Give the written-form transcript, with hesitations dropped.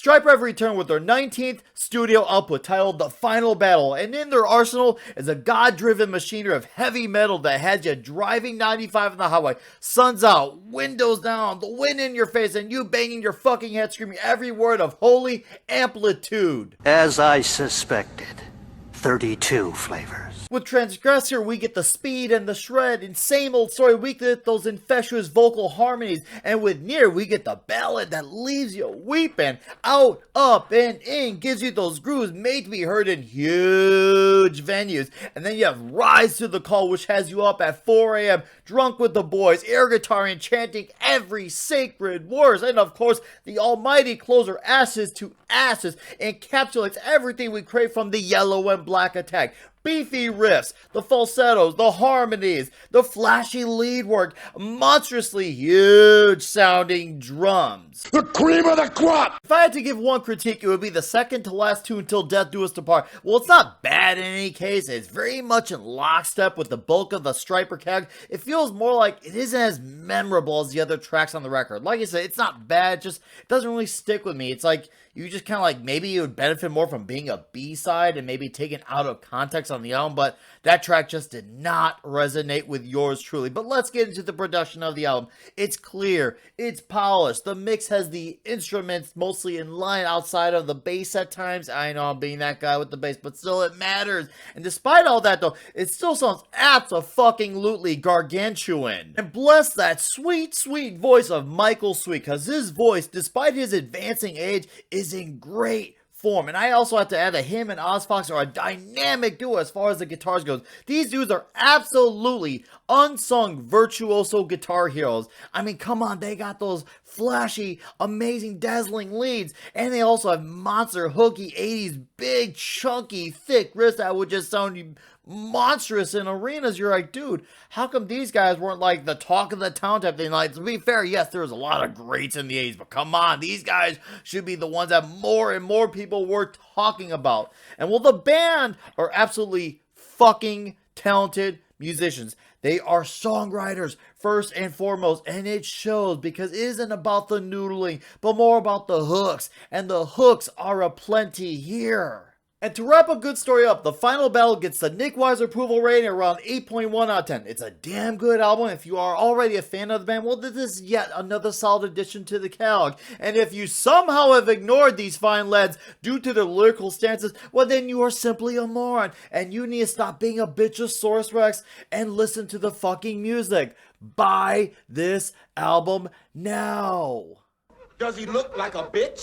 Stryper have returned with their 19th studio output titled The Final Battle, and in their arsenal is a god-driven machinery of heavy metal that has you driving 95 on the highway, suns out, windows down, the wind in your face, and you banging your fucking head screaming every word of holy amplitude. As I suspected, 32 flavors. With Transgressor, we get the speed and the shred, and same old story, we get those infectious vocal harmonies, and with Near, we get the ballad that leaves you weeping. Out, up, and in, gives you those grooves made to be heard in huge venues, and then you have Rise to the Call, which has you up at 4 a.m., drunk with the boys, air guitaring, chanting every sacred words, and of course, the almighty closer, Ashes to Ashes, encapsulates everything we crave from the Yellow and Black Attack. Beefy riffs, the falsettos, the harmonies, the flashy lead work, monstrously huge sounding drums. The cream of the crop! If I had to give one critique, it would be the second to last tune, Till Death Do Us Depart. Well, it's not bad in any case. It's very much in lockstep with the bulk of the Stryper catalog. It feels more like it isn't as memorable as the other tracks on the record. Like I said, it's not bad, just it doesn't really stick with me. It's like you just kind of like, maybe you would benefit more from being a B-side and maybe taken out of context on the album, but that track just did not resonate with yours truly. But let's get into the production of the album. It's clear, it's polished, the mix has the instruments mostly in line outside of the bass at times. I know I'm being that guy with the bass, but still it matters. And despite all that though, it still sounds abso-fucking-lutely gargantuan. And bless that sweet, sweet voice of Michael Sweet, because his voice, despite his advancing age, is in great form. And I also have to add that him and Ozfox are a dynamic duo as far as the guitars goes. These dudes are absolutely unsung virtuoso guitar heroes. I mean, come on, they got those flashy, amazing, dazzling leads, and they also have monster, hooky 80s, big, chunky, thick riffs that would just sound monstrous in arenas. You're like, dude, how come these guys weren't like the talk of the town type thing? Like, to be fair, yes, there was a lot of greats in the 80s, but come on, these guys should be the ones that more and more people were talking about. And well, the band are absolutely fucking talented musicians. They are songwriters first and foremost, and it shows because it isn't about the noodling, but more about the hooks, and the hooks are aplenty here. And to wrap a good story up, The Final Battle gets the Nick Weiser approval rating around 8.1 out of 10. It's a damn good album. If you are already a fan of the band, well, this is yet another solid addition to the catalog. And if you somehow have ignored these fine lads due to their lyrical stances, well, then you are simply a moron. And you need to stop being a bitch of Source Rex and listen to the fucking music. Buy this album now. Does he look like a bitch?